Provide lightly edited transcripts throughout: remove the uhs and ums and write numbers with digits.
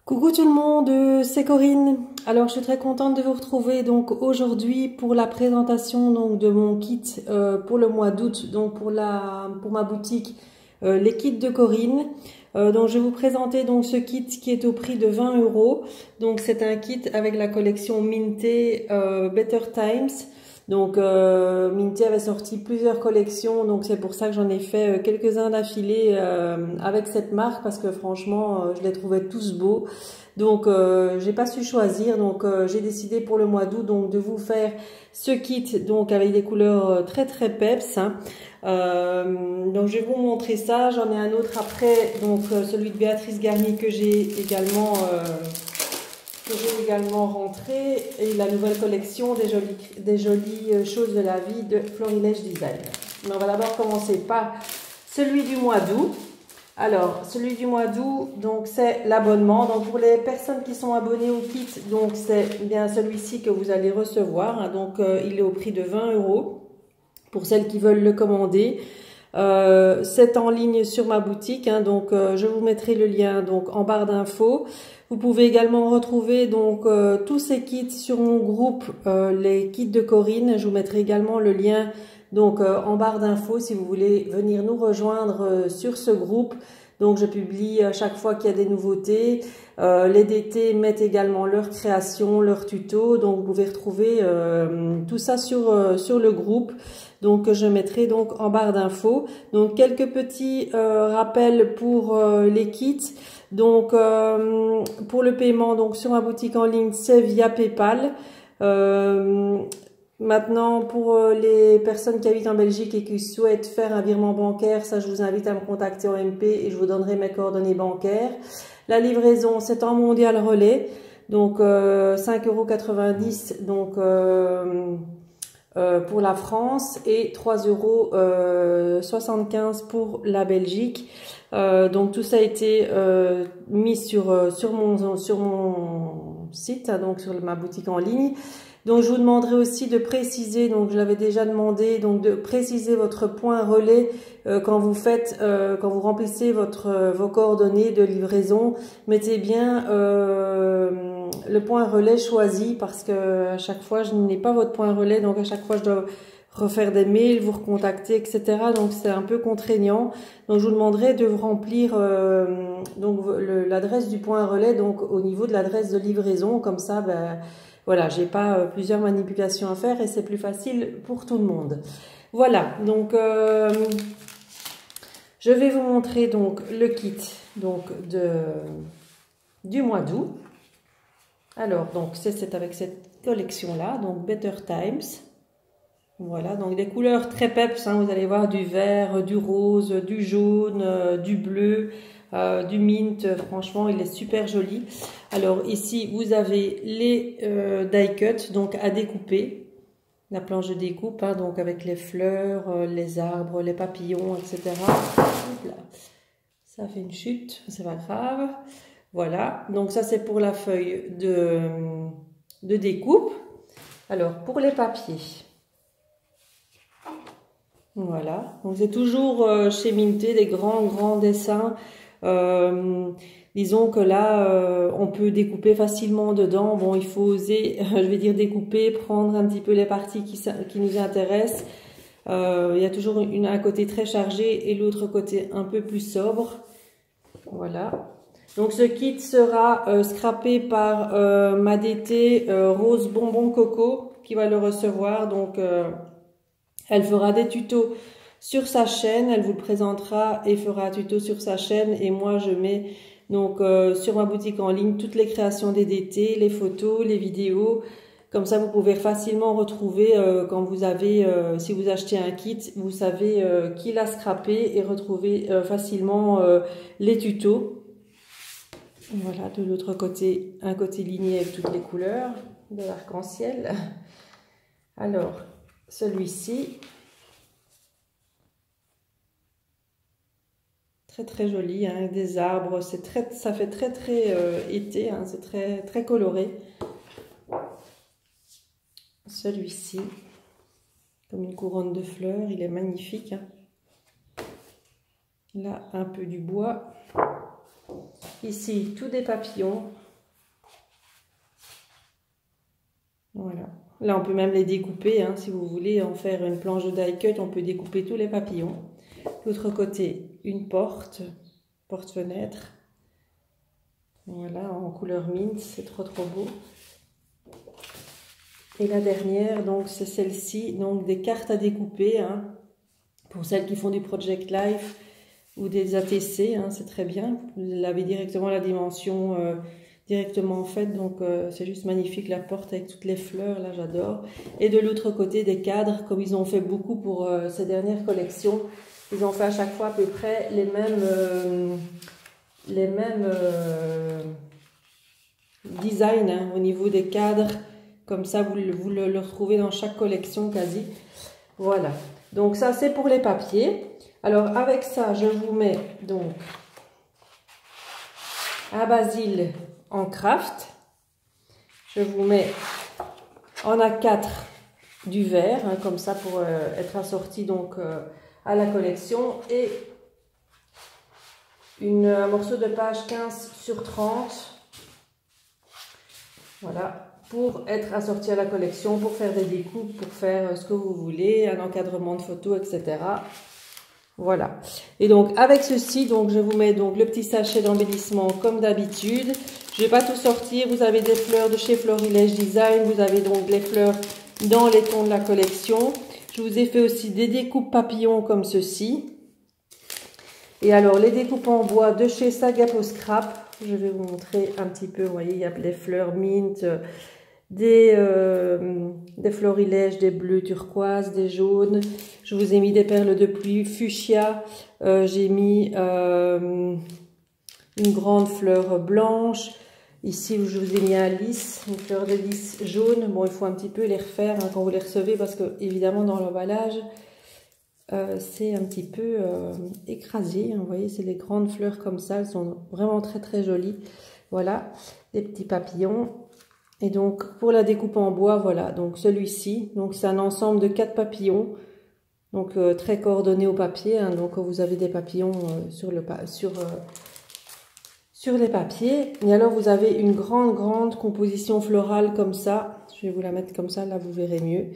Coucou tout le monde, c'est Corinne. Alors je suis très contente de vous retrouver donc aujourd'hui pour la présentation donc de mon kit pour le mois d'août, donc pour ma boutique les kits de Corinne. Donc je vais vous présenter donc ce kit qui est au prix de 20 €. Donc c'est un kit avec la collection Minté Better Times. Donc Minté avait sorti plusieurs collections, donc c'est pour ça que j'en ai fait quelques-uns d'affilée avec cette marque parce que franchement je les trouvais tous beaux. Donc j'ai pas su choisir, donc j'ai décidé pour le mois d'août donc de vous faire ce kit donc avec des couleurs très peps. Hein. Donc je vais vous montrer ça. J'en ai un autre après, donc celui de Béatrice Garnier que j'ai également rentré, et la nouvelle collection des jolies choses de la vie de Florilège Design. Mais on va d'abord commencer par celui du mois d'août. Alors, celui du mois d'août, donc c'est l'abonnement. Donc pour les personnes qui sont abonnées au kit, donc c'est bien celui-ci que vous allez recevoir. Hein. Donc il est au prix de 20 € pour celles qui veulent le commander. C'est en ligne sur ma boutique, hein, donc je vous mettrai le lien donc en barre d'infos. Vous pouvez également retrouver donc tous ces kits sur mon groupe, les kits de Corinne. Je vous mettrai également le lien donc en barre d'infos si vous voulez venir nous rejoindre sur ce groupe. Donc je publie à chaque fois qu'il y a des nouveautés. Les DT mettent également leurs créations, leurs tutos. Donc vous pouvez retrouver tout ça sur le groupe. Donc je mettrai donc en barre d'infos. Donc quelques petits rappels pour les kits. Donc pour le paiement donc sur ma boutique en ligne, c'est via PayPal. Maintenant, pour les personnes qui habitent en Belgique et qui souhaitent faire un virement bancaire, ça je vous invite à me contacter en MP et je vous donnerai mes coordonnées bancaires. La livraison, c'est en mondial relais, donc 5,90 € donc pour la France et 3,75 € pour la Belgique. Donc tout ça a été mis sur mon site, hein, donc sur ma boutique en ligne. Donc je vous demanderai aussi de préciser, donc je l'avais déjà demandé, donc de préciser votre point relais quand vous remplissez vos coordonnées de livraison. Mettez bien le point relais choisi parce que à chaque fois je n'ai pas votre point relais, donc à chaque fois je dois refaire des mails, vous recontacter, etc. Donc c'est un peu contraignant. Donc je vous demanderai de remplir l'adresse du point relais donc au niveau de l'adresse de livraison, comme ça ben voilà, j'ai pas plusieurs manipulations à faire et c'est plus facile pour tout le monde. Voilà, donc je vais vous montrer donc le kit donc du mois d'août. Alors donc c'est avec cette collection là, donc Better Times. Voilà, donc des couleurs très peps, hein, vous allez voir du vert, du rose, du jaune, du bleu, du mint. Franchement il est super joli. Alors ici vous avez les die cut donc à découper, la planche de découpe, hein, donc avec les fleurs, les arbres, les papillons, etc. Hop là. Ça fait une chute, c'est pas grave. Voilà, donc ça c'est pour la feuille de découpe. Alors pour les papiers, voilà, donc c'est toujours chez Minté des grands dessins. Disons que là on peut découper facilement dedans. Bon, il faut oser, je vais dire, découper, prendre un petit peu les parties qui nous intéressent. Il y a toujours un côté très chargé et l'autre côté un peu plus sobre. Voilà. Donc ce kit sera scrappé par ma DT Rose Bonbon Coco qui va le recevoir. Donc elle fera des tutos sur sa chaîne, elle vous le présentera et fera un tuto sur sa chaîne. Et moi je mets donc sur ma boutique en ligne toutes les créations des DT, les photos, les vidéos. Comme ça vous pouvez facilement retrouver quand vous avez, si vous achetez un kit, vous savez qui l'a scrappé et retrouver facilement les tutos. Voilà, de l'autre côté, un côté ligné avec toutes les couleurs de l'arc-en-ciel. Alors, celui-ci, très joli, hein, avec des arbres, ça fait très été, hein, c'est très coloré. Celui-ci, comme une couronne de fleurs, il est magnifique. Hein. Là, un peu du bois. ici, tous des papillons. Voilà. Là, on peut même les découper, hein, si vous voulez en faire une planche de die cut, on peut découper tous les papillons. L'autre côté, une porte-fenêtre. Voilà, en couleur mint, c'est trop beau. Et la dernière, donc c'est celle-ci, donc des cartes à découper, hein, pour celles qui font du Project Life ou des ATC, hein, c'est très bien. Vous avez directement la dimension directement faite, donc c'est juste magnifique, la porte avec toutes les fleurs, là j'adore. Et de l'autre côté, des cadres, comme ils ont fait beaucoup pour ces dernières collections. Ils ont fait à chaque fois à peu près les mêmes designs, hein, au niveau des cadres. Comme ça, vous le retrouvez dans chaque collection quasi. Voilà. Donc ça, c'est pour les papiers. Alors, avec ça, je vous mets donc un basil en craft. Je vous mets en A4 du vert, hein, comme ça, pour être assorti donc à la collection. Et un morceau de page 15/30. Voilà. Pour être assorti à la collection, pour faire des découpes, pour faire ce que vous voulez, un encadrement de photos, etc. Voilà. Et donc avec ceci, donc je vous mets donc le petit sachet d'embellissement comme d'habitude. Je vais pas tout sortir. Vous avez des fleurs de chez Florilège Design. Vous avez donc les fleurs dans les tons de la collection. Je vous ai fait aussi des découpes papillons comme ceci. Et alors les découpes en bois de chez Sagapo Scrap. Je vais vous montrer un petit peu. Vous voyez, il y a les fleurs mint. Des florilèges, des bleus turquoise, des jaunes. Je vous ai mis des perles de pluie fuchsia. J'ai mis une grande fleur blanche. Ici, je vous ai mis un lys, une fleur de lys jaune. Bon, il faut un petit peu les refaire, hein, quand vous les recevez parce que, évidemment, dans l'emballage, c'est un petit peu écrasé. Hein, vous voyez, c'est des grandes fleurs comme ça. Elles sont vraiment très jolies. Voilà, des petits papillons. Et donc, pour la découpe en bois, voilà, donc celui-ci, donc c'est un ensemble de 4 papillons, donc très coordonné au papier, hein, donc vous avez des papillons sur les papiers. Et alors, vous avez une grande composition florale comme ça. Je vais vous la mettre comme ça, là, vous verrez mieux.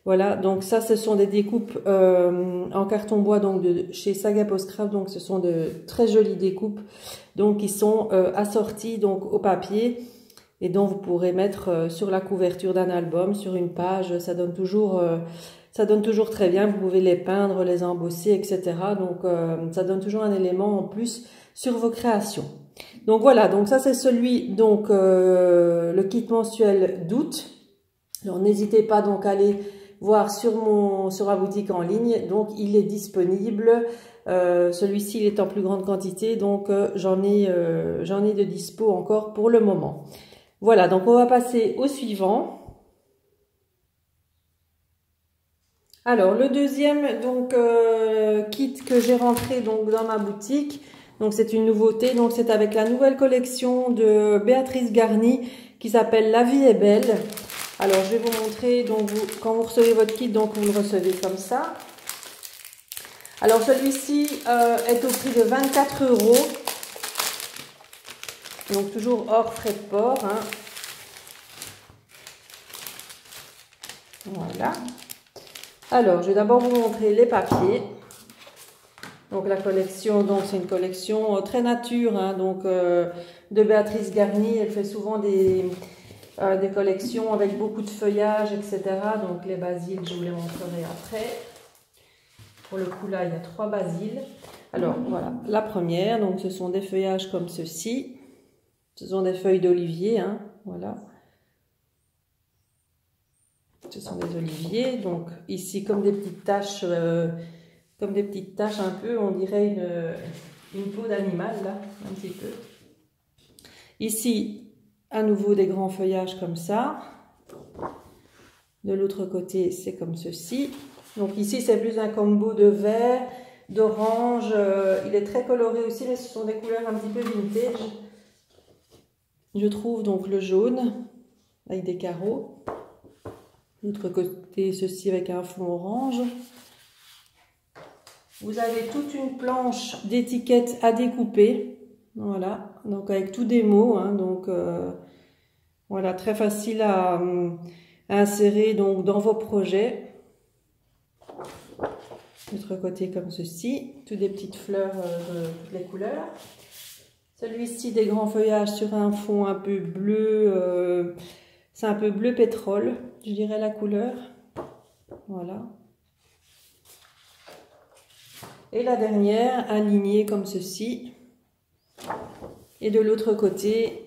Voilà, donc ça, ce sont des découpes en carton bois, donc de chez Sagapo Scrap, donc ce sont de très jolies découpes, donc qui sont assorties donc au papier. Et donc, vous pourrez mettre sur la couverture d'un album, sur une page, ça donne toujours très bien. Vous pouvez les peindre, les embosser, etc. Donc, ça donne toujours un élément en plus sur vos créations. Donc, voilà. Donc, ça, c'est celui, donc, le kit mensuel d'août. Alors, n'hésitez pas donc à aller voir sur ma boutique en ligne. Donc, il est disponible. Celui-ci, il est en plus grande quantité. Donc, j'en ai de dispo encore pour le moment. Voilà, donc on va passer au suivant. Alors, le deuxième donc kit que j'ai rentré donc dans ma boutique, donc c'est une nouveauté, donc c'est avec la nouvelle collection de Béatrice Garni qui s'appelle La vie est belle. Alors, je vais vous montrer, donc quand vous recevez votre kit, donc vous le recevez comme ça. Alors, celui-ci est au prix de 24 €. Donc, toujours hors frais de port. Hein. Voilà. Alors, je vais d'abord vous montrer les papiers. Donc, la collection, donc c'est une collection très nature, hein, donc de Béatrice Garni. Elle fait souvent des collections avec beaucoup de feuillage, etc. Donc, les basiles, je vous les montrerai après. Pour le coup, là, il y a 3 basiles. Alors, voilà, la première, donc ce sont des feuillages comme ceci. Ce sont des feuilles d'olivier, hein, voilà. Ce sont des oliviers, donc ici comme des petites taches un peu, on dirait une peau d'animal, là, un petit peu. Ici, à nouveau des grands feuillages comme ça. De l'autre côté, c'est comme ceci. Donc ici, c'est plus un combo de vert, d'orange. Il est très coloré aussi, mais ce sont des couleurs un petit peu vintage. Je trouve donc le jaune avec des carreaux. De l'autre côté, ceci avec un fond orange. Vous avez toute une planche d'étiquettes à découper. Voilà, donc avec tous des mots, hein, donc voilà, très facile à insérer donc dans vos projets. L'autre côté comme ceci, toutes des petites fleurs de toutes les couleurs. Celui-ci des grands feuillages sur un fond un peu bleu, c'est un peu bleu pétrole, je dirais la couleur. Voilà. Et la dernière, alignée comme ceci. Et de l'autre côté,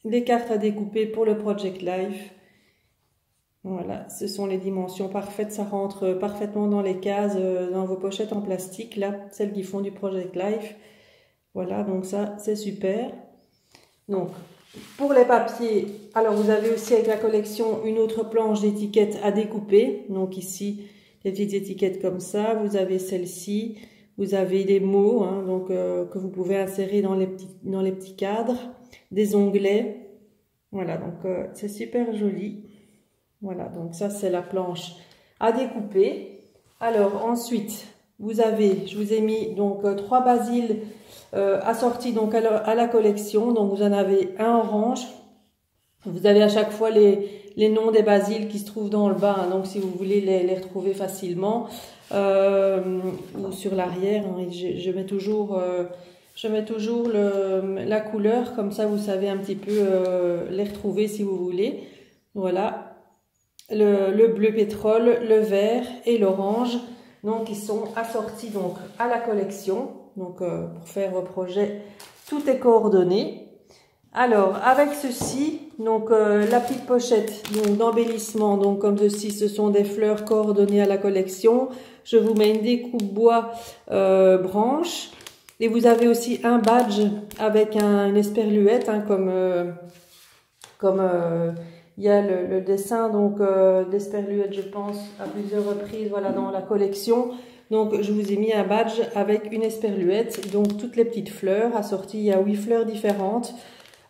des cartes à découper pour le Project Life. Voilà, ce sont les dimensions parfaites, ça rentre parfaitement dans les cases, dans vos pochettes en plastique, là, celles qui font du Project Life. Voilà, donc ça, c'est super. Donc, pour les papiers, alors vous avez aussi avec la collection une autre planche d'étiquettes à découper. Donc ici, des petites étiquettes comme ça. Vous avez celle-ci. Vous avez des mots hein, donc, que vous pouvez insérer dans les petits cadres. Des onglets. Voilà, donc c'est super joli. Voilà, donc ça c'est la planche à découper. Alors ensuite, vous avez, je vous ai mis donc 3 basiles assortis donc à la collection. Donc vous en avez un orange. Vous avez à chaque fois les noms des basiles qui se trouvent dans le bas. Hein, donc si vous voulez les retrouver facilement ou sur l'arrière, hein, je mets toujours la couleur comme ça vous savez un petit peu les retrouver si vous voulez. Voilà. Le bleu pétrole, le vert et l'orange, donc ils sont assortis donc à la collection. Donc pour faire vos projets, tout est coordonné. Alors avec ceci, donc la petite pochette d'embellissement, donc comme ceci, ce sont des fleurs coordonnées à la collection. Je vous mets une découpe bois branche et vous avez aussi un badge avec une esperluette, hein, comme il y a le dessin donc d'esperluette, je pense, à plusieurs reprises, voilà, dans la collection. Donc, je vous ai mis un badge avec une esperluette, donc toutes les petites fleurs assorties. Il y a 8 fleurs différentes,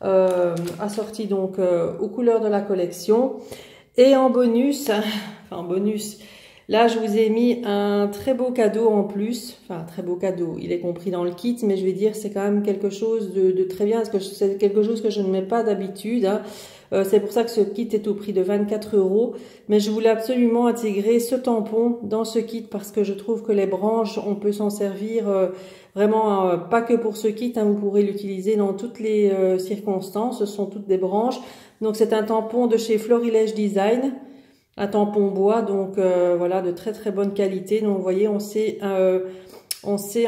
assorties donc aux couleurs de la collection. Et en bonus, là, je vous ai mis un très beau cadeau en plus. Enfin, un très beau cadeau, il est compris dans le kit, mais je vais dire c'est quand même quelque chose de très bien, parce que c'est quelque chose que je ne mets pas d'habitude, hein. C'est pour ça que ce kit est au prix de 24 €. Mais je voulais absolument intégrer ce tampon dans ce kit parce que je trouve que les branches, on peut s'en servir vraiment pas que pour ce kit. Hein, vous pourrez l'utiliser dans toutes les circonstances. Ce sont toutes des branches. Donc c'est un tampon de chez Florilège Design. Un tampon bois, donc voilà, de très très bonne qualité. Donc vous voyez, on sait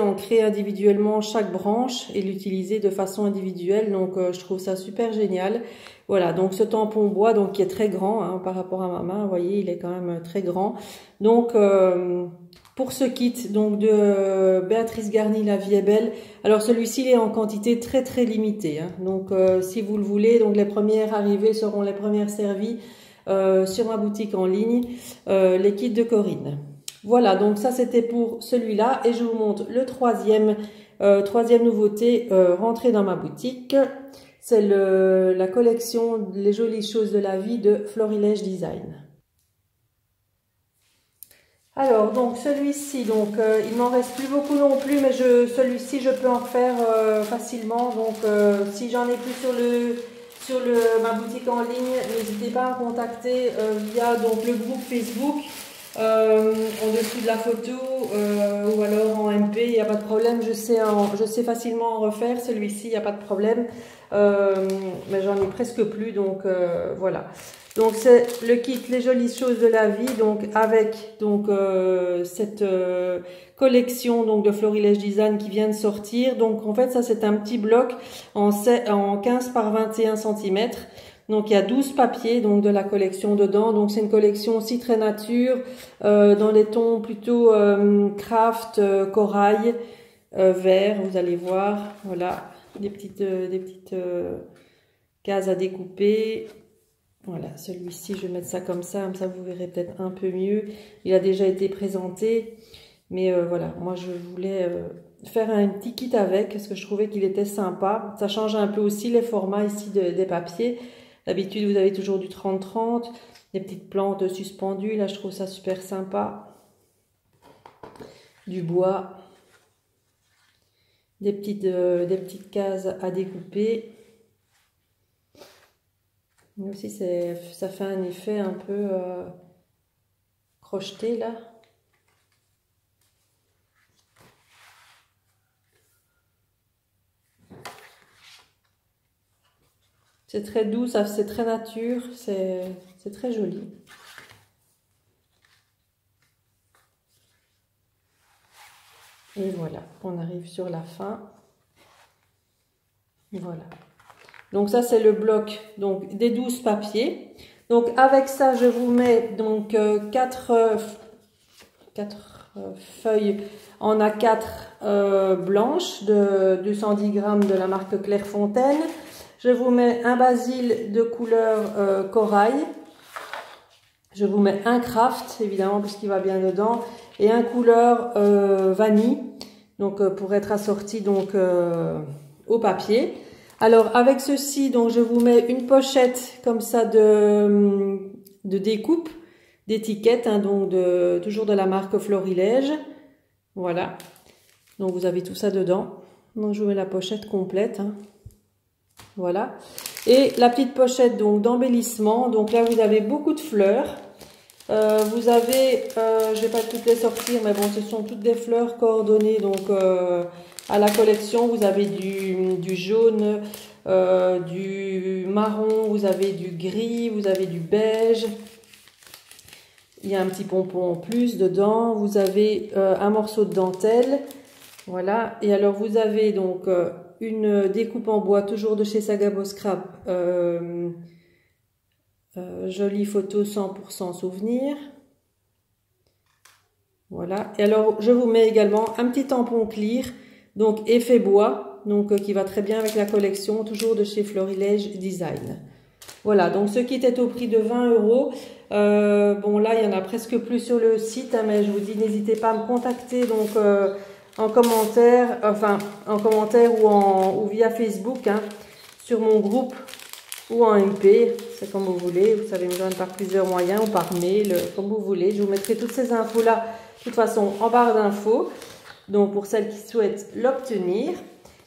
ancrer individuellement chaque branche et l'utiliser de façon individuelle. Donc je trouve ça super génial. Voilà, donc ce tampon bois donc qui est très grand hein, par rapport à ma main, vous voyez, il est quand même très grand. Donc pour ce kit donc de Béatrice Garny, La vie est belle. Alors celui-ci il est en quantité très très limitée. Hein. Donc si vous le voulez, donc les premières arrivées seront les premières servies sur ma boutique en ligne, les kits de Corinne. Voilà, donc ça c'était pour celui-là et je vous montre le troisième nouveauté rentrée dans ma boutique. C'est la collection Les jolies choses de la vie de Florilège Design. Alors donc celui-ci, donc il m'en reste plus beaucoup non plus, mais celui-ci je peux en refaire facilement. Donc si j'en ai plus sur ma boutique en ligne, n'hésitez pas à me contacter via donc le groupe Facebook. En dessous de la photo ou alors en MP, il n'y a pas de problème, je sais facilement en refaire, celui-ci, il n'y a pas de problème, mais j'en ai presque plus, donc voilà. Donc c'est le kit Les jolies choses de la vie, donc avec donc cette collection donc de Florilège Design qui vient de sortir. Donc en fait ça c'est un petit bloc en 15 par 21 cm. Donc il y a 12 papiers donc de la collection dedans. Donc c'est une collection aussi très nature, dans les tons plutôt craft, corail, vert. Vous allez voir, voilà, des petites cases à découper. Voilà, celui-ci je vais mettre ça comme ça vous verrez peut-être un peu mieux. Il a déjà été présenté, mais voilà, moi je voulais faire un petit kit avec parce que je trouvais qu'il était sympa. Ça change un peu aussi les formats ici des papiers. D'habitude, vous avez toujours du 30-30, des petites plantes suspendues. Là, je trouve ça super sympa. Du bois. des petites cases à découper. Mais aussi, ça fait un effet un peu crocheté là. C'est très doux, c'est très nature, c'est très joli. Et voilà, on arrive sur la fin. Voilà. Donc ça c'est le bloc donc des 12 papiers. Donc avec ça je vous mets donc 4 feuilles en A4 blanches de 210 grammes de la marque Clairefontaine. Je vous mets un basil de couleur corail. Je vous mets un craft évidemment puisqu'il va bien dedans et un couleur vanille donc pour être assorti donc au papier. Alors avec ceci donc je vous mets une pochette comme ça de découpe d'étiquette hein, donc toujours de la marque Florilège. Voilà, donc vous avez tout ça dedans. Donc je vous mets la pochette complète hein. Voilà, et la petite pochette donc d'embellissement. Donc là vous avez beaucoup de fleurs. Vous avez, je vais pas toutes les sortir, mais bon, ce sont toutes des fleurs coordonnées donc à la collection. Vous avez du jaune, du marron, vous avez du gris, vous avez du beige. Il y a un petit pompon en plus dedans. Vous avez un morceau de dentelle, voilà. Et alors vous avez donc une découpe en bois, toujours de chez Sagabo Scrap. Jolie photo 100% souvenir. Voilà. Et alors, je vous mets également un petit tampon clear, donc effet bois, donc qui va très bien avec la collection, toujours de chez Florilège Design. Voilà, donc ce kit est au prix de 20 €. Bon, là, il y en a presque plus sur le site, hein, mais je vous dis, n'hésitez pas à me contacter donc en commentaire, enfin en commentaire ou via Facebook, hein, sur mon groupe. Ou en MP, c'est comme vous voulez, vous savez me joindre par plusieurs moyens ou par mail, comme vous voulez. Je vous mettrai toutes ces infos-là, de toute façon, en barre d'infos, donc pour celles qui souhaitent l'obtenir.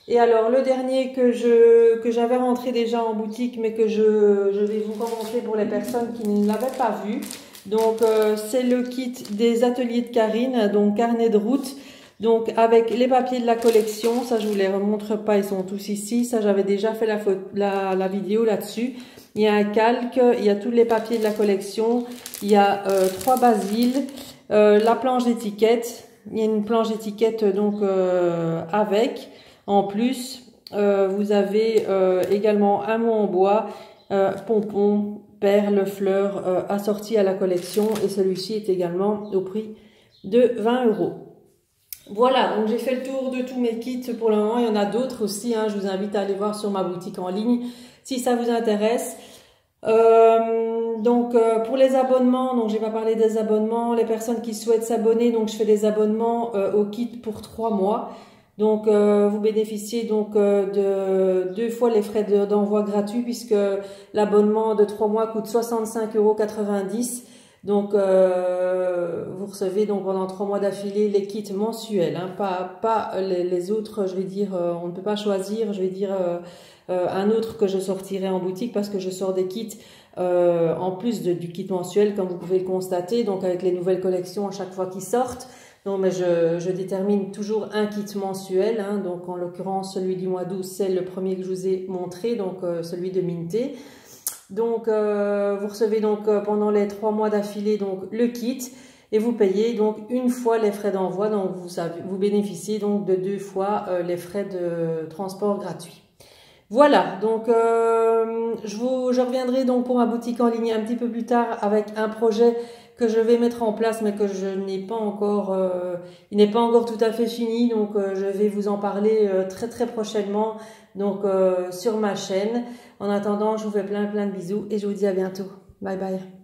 Et alors, le dernier que j'avais rentré déjà en boutique, mais que je vais vous commenter pour les personnes qui ne l'avaient pas vu. Donc, c'est le kit des ateliers de Karine, donc carnet de route. Donc avec les papiers de la collection, ça je vous les remontre pas, ils sont tous ici, ça j'avais déjà fait la vidéo là-dessus. Il y a un calque, il y a tous les papiers de la collection, il y a 3 basiles, la planche d'étiquette, il y a une planche d'étiquette donc avec, en plus vous avez également un mot en bois, pompons, perles, fleurs assortis à la collection et celui-ci est également au prix de 20 €. Voilà, donc j'ai fait le tour de tous mes kits pour le moment. Il y en a d'autres aussi, hein. Je vous invite à aller voir sur ma boutique en ligne si ça vous intéresse. Pour les abonnements, donc j'ai pas parlé des abonnements. Les personnes qui souhaitent s'abonner, donc je fais des abonnements au kit pour 3 mois. Donc vous bénéficiez donc de 2 fois les frais d'envoi gratuits puisque l'abonnement de 3 mois coûte 65,90 €. Donc vous recevez donc pendant 3 mois d'affilée les kits mensuels, hein, pas les autres, je vais dire, on ne peut pas choisir, je vais dire un autre que je sortirai en boutique parce que je sors des kits en plus du kit mensuel comme vous pouvez le constater, donc avec les nouvelles collections à chaque fois qu'ils sortent. Donc mais je détermine toujours un kit mensuel, hein, donc en l'occurrence celui du mois d'août c'est le premier que je vous ai montré, donc celui de Minté. Donc vous recevez donc pendant les 3 mois d'affilée donc le kit et vous payez donc une fois les frais d'envoi, donc vous bénéficiez donc de 2 fois les frais de transport gratuits. Voilà, donc je reviendrai donc pour ma boutique en ligne un petit peu plus tard avec un projet que je vais mettre en place mais que je n'ai pas encore, il n'est pas encore tout à fait fini, donc je vais vous en parler très prochainement donc sur ma chaîne. En attendant, je vous fais plein de bisous et je vous dis à bientôt. Bye bye.